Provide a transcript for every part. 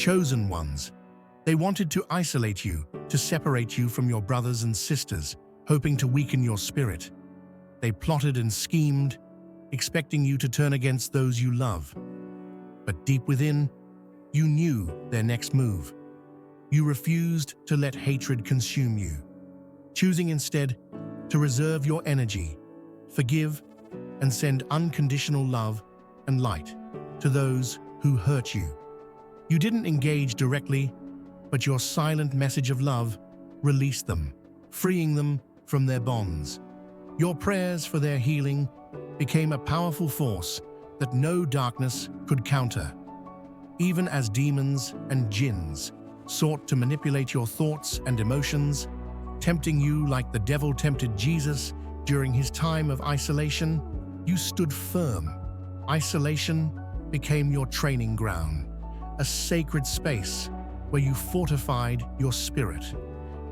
chosen ones. They wanted to isolate you, to separate you from your brothers and sisters, hoping to weaken your spirit. They plotted and schemed, expecting you to turn against those you love. But deep within, you knew their next move. You refused to let hatred consume you, choosing instead to reserve your energy, forgive, and send unconditional love and light to those who hurt you. You didn't engage directly, but your silent message of love released them, freeing them from their bonds. Your prayers for their healing became a powerful force that no darkness could counter. Even as demons and jinns sought to manipulate your thoughts and emotions, tempting you like the devil tempted Jesus during his time of isolation, you stood firm. Isolation became your training ground, a sacred space where you fortified your spirit.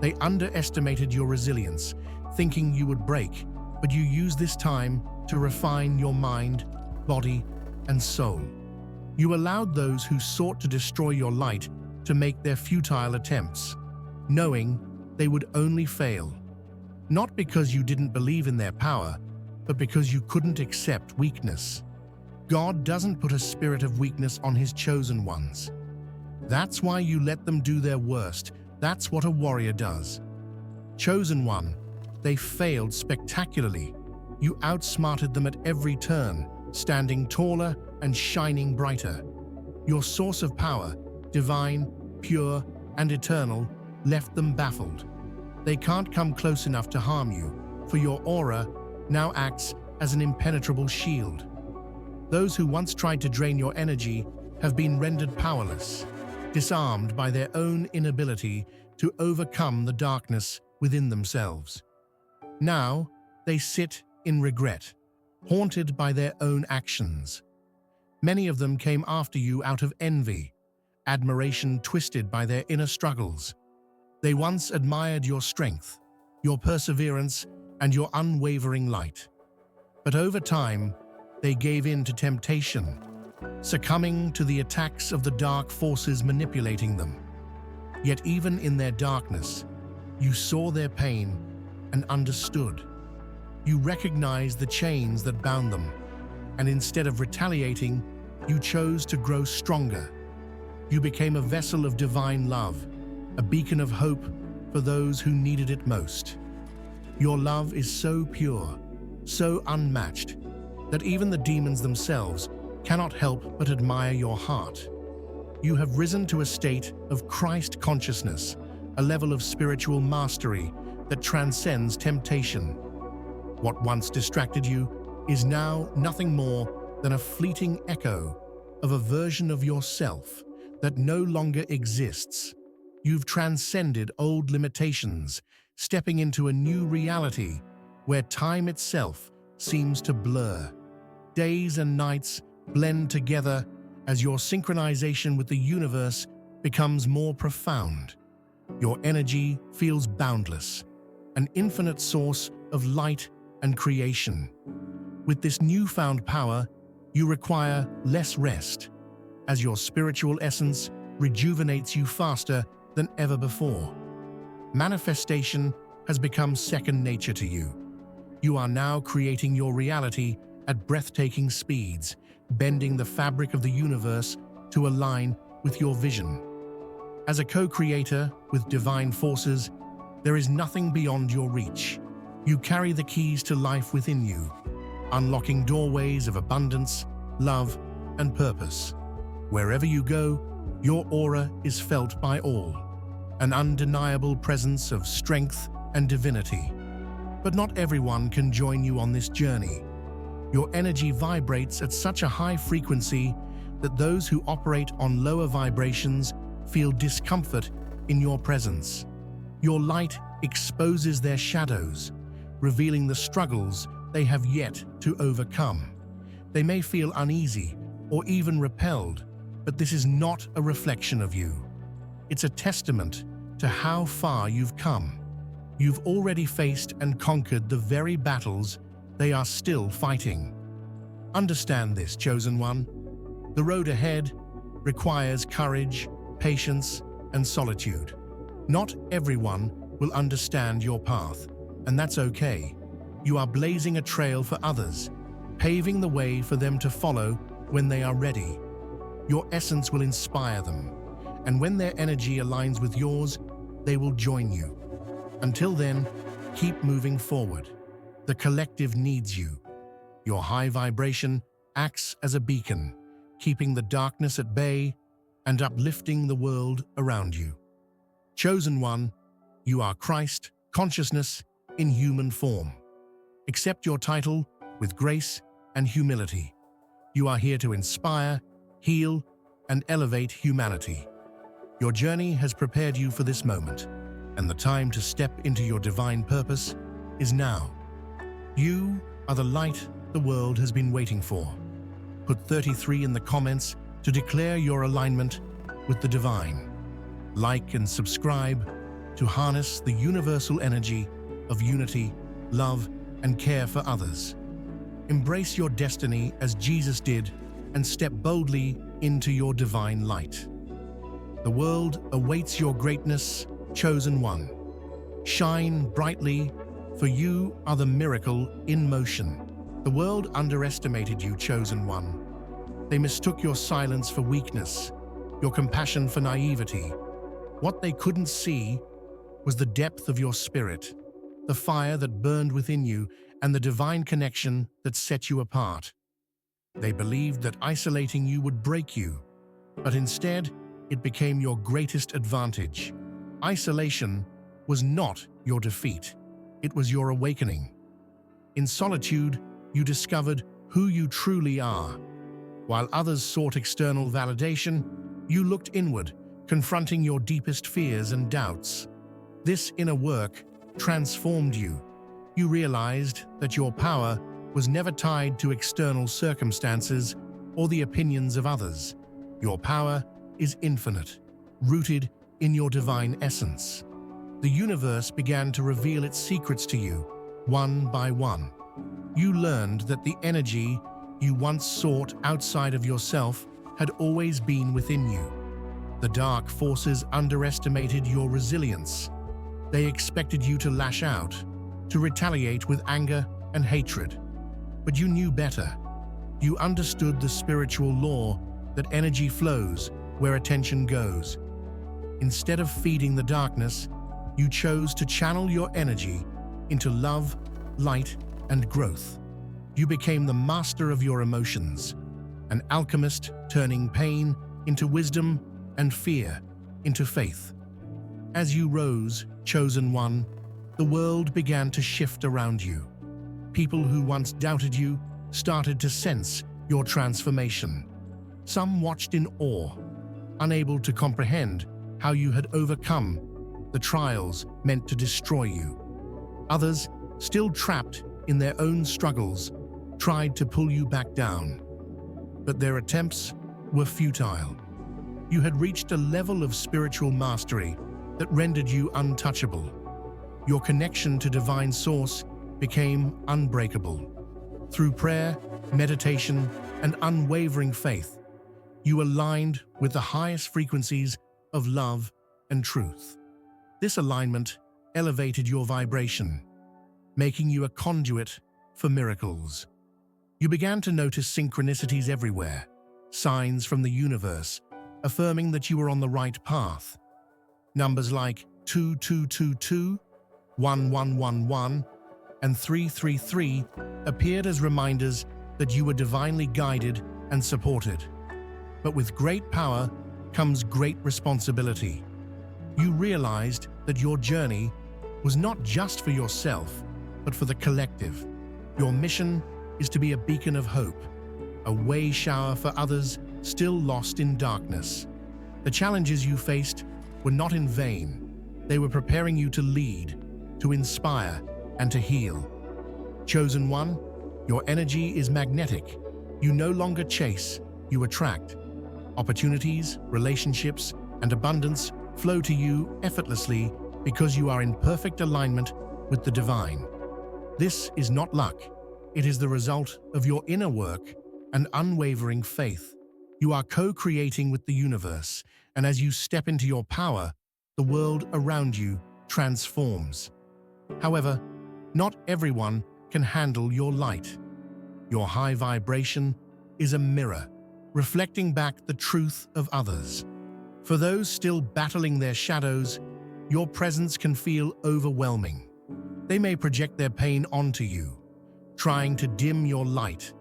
They underestimated your resilience, thinking you would break, but you used this time to refine your mind, body, and soul. You allowed those who sought to destroy your light to make their futile attempts, knowing they would only fail. Not because you didn't believe in their power, but because you couldn't accept weakness. God doesn't put a spirit of weakness on his chosen ones. That's why you let them do their worst. That's what a warrior does. Chosen one, they failed spectacularly. You outsmarted them at every turn, standing taller and shining brighter. Your source of power, divine, pure, and eternal, left them baffled. They can't come close enough to harm you, for your aura now acts as an impenetrable shield. Those who once tried to drain your energy have been rendered powerless, disarmed by their own inability to overcome the darkness within themselves. Now, they sit in regret, haunted by their own actions. Many of them came after you out of envy, admiration twisted by their inner struggles. They once admired your strength, your perseverance, and your unwavering light. But over time, they gave in to temptation, succumbing to the attacks of the dark forces manipulating them. Yet even in their darkness, you saw their pain and understood. You recognized the chains that bound them, and instead of retaliating, you chose to grow stronger. You became a vessel of divine love, a beacon of hope for those who needed it most. Your love is so pure, so unmatched, that even the demons themselves cannot help but admire your heart. You have risen to a state of Christ consciousness, a level of spiritual mastery that transcends temptation. What once distracted you is now nothing more than a fleeting echo of a version of yourself that no longer exists. You've transcended old limitations, stepping into a new reality where time itself seems to blur. Days and nights blend together as your synchronization with the universe becomes more profound. Your energy feels boundless, an infinite source of light and creation. With this newfound power, you require less rest, as your spiritual essence rejuvenates you faster than ever before. Manifestation has become second nature to you. You are now creating your reality at breathtaking speeds, bending the fabric of the universe to align with your vision. As a co-creator with divine forces, there is nothing beyond your reach. You carry the keys to life within you, unlocking doorways of abundance, love, and purpose. Wherever you go, your aura is felt by all, an undeniable presence of strength and divinity. But not everyone can join you on this journey. Your energy vibrates at such a high frequency that those who operate on lower vibrations feel discomfort in your presence. Your light exposes their shadows, revealing the struggles they have yet to overcome. They may feel uneasy or even repelled, but this is not a reflection of you. It's a testament to how far you've come. You've already faced and conquered the very battles they are still fighting. Understand this, chosen one. The road ahead requires courage, patience, and solitude. Not everyone will understand your path, and that's okay. You are blazing a trail for others, paving the way for them to follow when they are ready. Your essence will inspire them, and when their energy aligns with yours, they will join you. Until then, keep moving forward. The collective needs you. Your high vibration acts as a beacon, keeping the darkness at bay and uplifting the world around you. Chosen one, you are Christ, consciousness in human form. Accept your title with grace and humility. You are here to inspire, heal, and elevate humanity. Your journey has prepared you for this moment, and the time to step into your divine purpose is now. You are the light the world has been waiting for. Put 33 in the comments to declare your alignment with the divine. Like and subscribe to harness the universal energy of unity, love, and care for others. Embrace your destiny as Jesus did and step boldly into your divine light. The world awaits your greatness, chosen one. Shine brightly, for you are the miracle in motion. The world underestimated you, chosen one. They mistook your silence for weakness, your compassion for naivety. What they couldn't see was the depth of your spirit, the fire that burned within you, and the divine connection that set you apart. They believed that isolating you would break you, but instead, it became your greatest advantage. Isolation was not your defeat, it was your awakening. In solitude, you discovered who you truly are. While others sought external validation, you looked inward, confronting your deepest fears and doubts. This inner work transformed you. You realized that your power was never tied to external circumstances or the opinions of others. Your power is infinite, rooted in your divine essence. The universe began to reveal its secrets to you, one by one. You learned that the energy you once sought outside of yourself had always been within you. The dark forces underestimated your resilience. They expected you to lash out, to retaliate with anger and hatred. But you knew better. You understood the spiritual law that energy flows where attention goes. Instead of feeding the darkness, you chose to channel your energy into love, light, and growth. You became the master of your emotions, an alchemist turning pain into wisdom and fear into faith. As you rose, chosen one, the world began to shift around you. People who once doubted you started to sense your transformation. Some watched in awe, unable to comprehend how you had overcome the trials meant to destroy you. Others, still trapped in their own struggles, tried to pull you back down. But their attempts were futile. You had reached a level of spiritual mastery that rendered you untouchable. Your connection to divine source became unbreakable. Through prayer, meditation, and unwavering faith, you aligned with the highest frequencies of love and truth. This alignment elevated your vibration, making you a conduit for miracles. You began to notice synchronicities everywhere, signs from the universe, affirming that you were on the right path. Numbers like 2222, 1111, and 333 appeared as reminders that you were divinely guided and supported. But with great power comes great responsibility. You realized that your journey was not just for yourself, but for the collective. Your mission is to be a beacon of hope, a way shower for others still lost in darkness. The challenges you faced were not in vain. They were preparing you to lead, to inspire, and to heal. Chosen one, your energy is magnetic. You no longer chase, you attract. Opportunities, relationships, and abundance flow to you effortlessly because you are in perfect alignment with the divine. This is not luck. It is the result of your inner work and unwavering faith. You are co-creating with the universe, and as you step into your power, the world around you transforms. However, not everyone can handle your light. Your high vibration is a mirror, reflecting back the truth of others. For those still battling their shadows, your presence can feel overwhelming. They may project their pain onto you, trying to dim your light,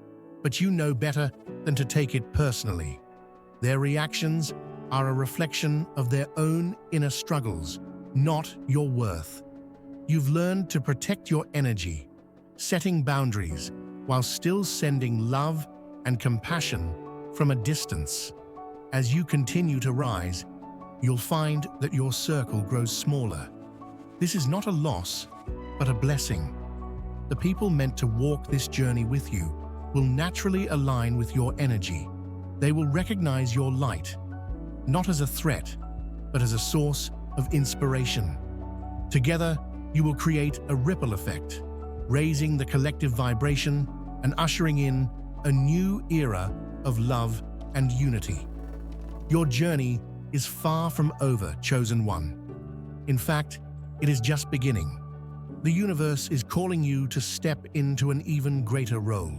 but you know better than to take it personally. Their reactions are a reflection of their own inner struggles, not your worth. You've learned to protect your energy, setting boundaries while still sending love and compassion from a distance. As you continue to rise, you'll find that your circle grows smaller. This is not a loss, but a blessing. The people meant to walk this journey with you will naturally align with your energy. They will recognize your light, not as a threat, but as a source of inspiration. Together, you will create a ripple effect, raising the collective vibration and ushering in a new era of love and unity. Your journey is far from over, Chosen One. In fact, it is just beginning. The universe is calling you to step into an even greater role.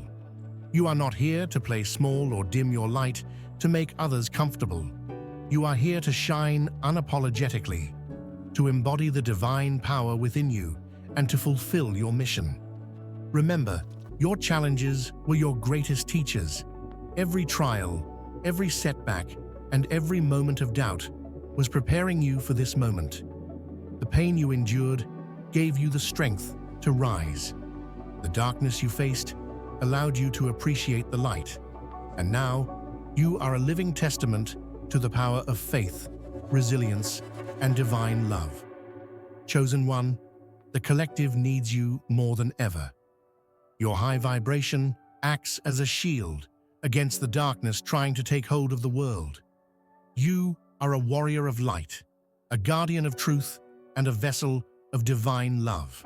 You are not here to play small or dim your light to make others comfortable. You are here to shine unapologetically, to embody the divine power within you, and to fulfill your mission. Remember, your challenges were your greatest teachers. Every trial, every setback, and every moment of doubt was preparing you for this moment. The pain you endured gave you the strength to rise. The darkness you faced allowed you to appreciate the light. And now, you are a living testament to the power of faith, resilience, and divine love. Chosen One, the collective needs you more than ever. Your high vibration acts as a shield against the darkness trying to take hold of the world. You are a warrior of light, a guardian of truth, and a vessel of divine love.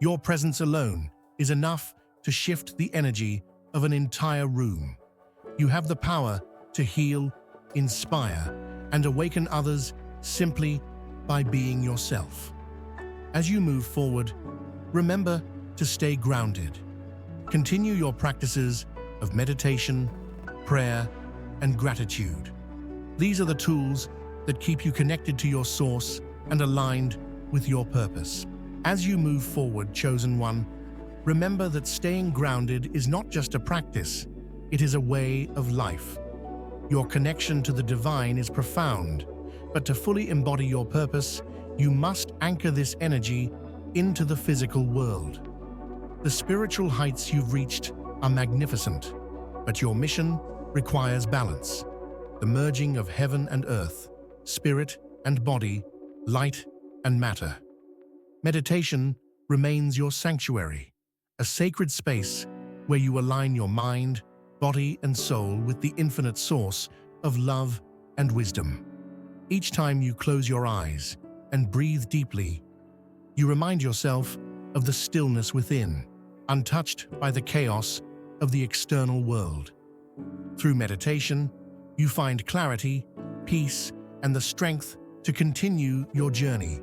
Your presence alone is enough to shift the energy of an entire room. You have the power to heal, inspire, and awaken others simply by being yourself. As you move forward, remember to stay grounded. Continue your practices of meditation, prayer, and gratitude. These are the tools that keep you connected to your source and aligned with your purpose. As you move forward, Chosen One, remember that staying grounded is not just a practice, it is a way of life. Your connection to the divine is profound, but to fully embody your purpose, you must anchor this energy into the physical world. The spiritual heights you've reached are magnificent, but your mission requires balance. The merging of heaven and earth, spirit and body, light and matter. Meditation remains your sanctuary, a sacred space where you align your mind, body, and soul with the infinite source of love and wisdom. Each time you close your eyes and breathe deeply, you remind yourself of the stillness within, untouched by the chaos of the external world. Through meditation, you find clarity, peace, and the strength to continue your journey.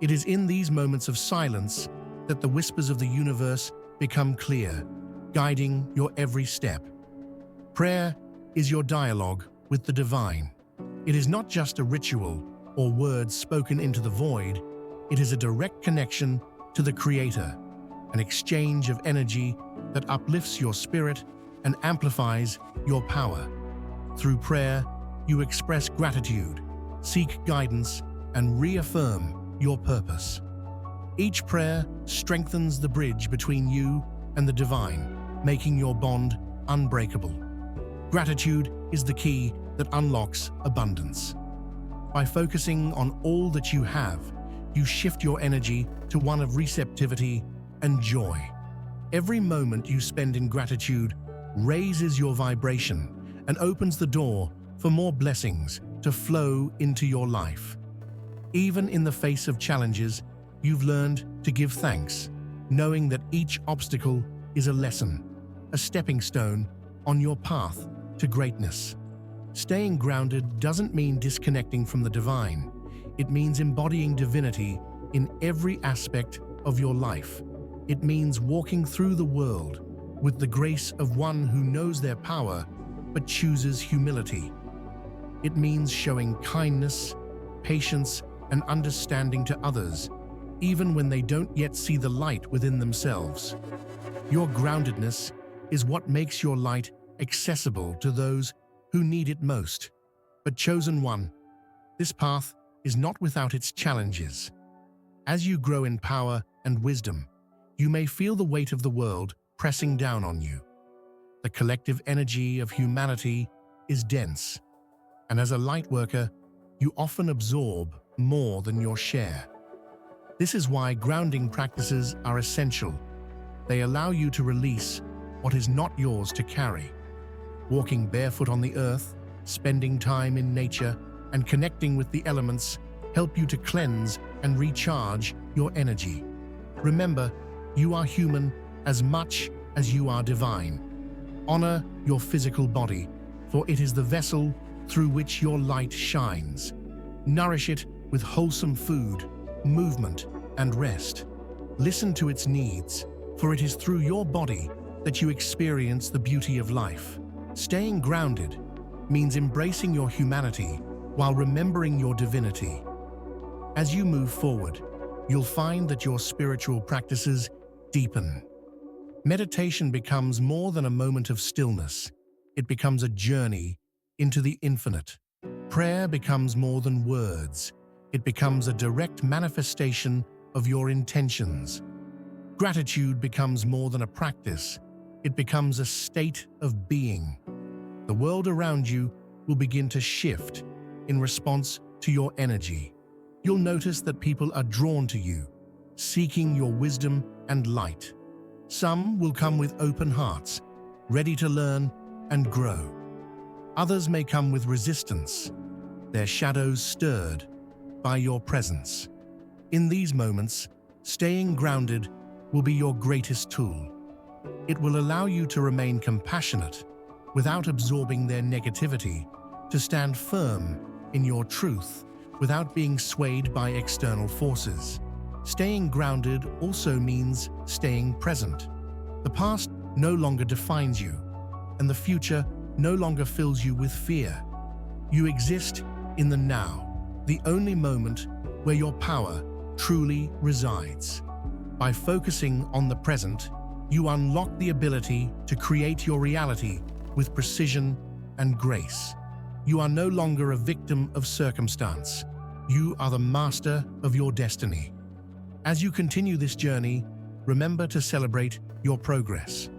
It is in these moments of silence that the whispers of the universe become clear, guiding your every step. Prayer is your dialogue with the divine. It is not just a ritual or words spoken into the void, it is a direct connection to the Creator, an exchange of energy that uplifts your spirit and amplifies your power. Through prayer, you express gratitude, seek guidance, and reaffirm your purpose. Each prayer strengthens the bridge between you and the divine, making your bond unbreakable. Gratitude is the key that unlocks abundance. By focusing on all that you have, you shift your energy to one of receptivity and joy. Every moment you spend in gratitude raises your vibration and opens the door for more blessings to flow into your life. Even in the face of challenges, you've learned to give thanks, knowing that each obstacle is a lesson, a stepping stone on your path to greatness. Staying grounded doesn't mean disconnecting from the divine. It means embodying divinity in every aspect of your life. It means walking through the world with the grace of one who knows their power but chooses humility. It means showing kindness, patience, and understanding to others, even when they don't yet see the light within themselves. Your groundedness is what makes your light accessible to those who need it most. But chosen one, this path is not without its challenges. As you grow in power and wisdom, you may feel the weight of the world pressing down on you. The collective energy of humanity is dense, and as a light worker, you often absorb more than your share. This is why grounding practices are essential. They allow you to release what is not yours to carry. Walking barefoot on the earth, spending time in nature, and connecting with the elements help you to cleanse and recharge your energy. Remember, you are human as much as you are divine. Honor your physical body, for it is the vessel through which your light shines. Nourish it with wholesome food, movement, and rest. Listen to its needs, for it is through your body that you experience the beauty of life. Staying grounded means embracing your humanity while remembering your divinity. As you move forward, you'll find that your spiritual practices deepen. Meditation becomes more than a moment of stillness. It becomes a journey into the infinite. Prayer becomes more than words. It becomes a direct manifestation of your intentions. Gratitude becomes more than a practice. It becomes a state of being. The world around you will begin to shift in response to your energy. You'll notice that people are drawn to you, seeking your wisdom and light. Some will come with open hearts, ready to learn and grow. Others may come with resistance, their shadows stirred by your presence. In these moments, staying grounded will be your greatest tool. It will allow you to remain compassionate without absorbing their negativity, to stand firm in your truth without being swayed by external forces. Staying grounded also means staying present. The past no longer defines you, and the future no longer fills you with fear. You exist in the now, the only moment where your power truly resides. By focusing on the present, you unlock the ability to create your reality with precision and grace. You are no longer a victim of circumstance. You are the master of your destiny. As you continue this journey, remember to celebrate your progress.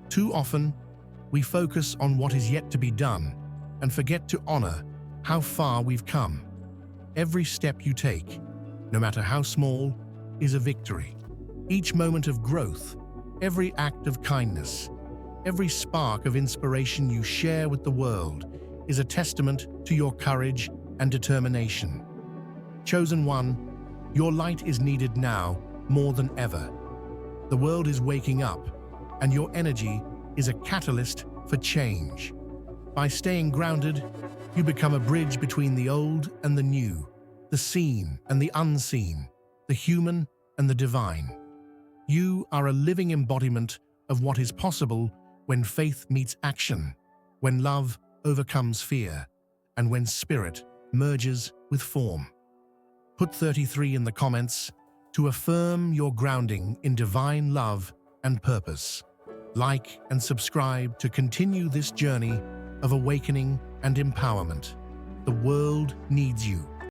Too often, we focus on what is yet to be done and forget to honor how far we've come. Every step you take, no matter how small, is a victory. Each moment of growth, every act of kindness, every spark of inspiration you share with the world is a testament to your courage and determination. Chosen one, your light is needed now more than ever. The world is waking up, and your energy is a catalyst for change. By staying grounded, you become a bridge between the old and the new, the seen and the unseen, the human and the divine. You are a living embodiment of what is possible when faith meets action, when love overcomes fear, and when spirit merges with form. Put 33 in the comments to affirm your grounding in divine love and purpose. Like and subscribe to continue this journey of awakening and empowerment. The world needs you.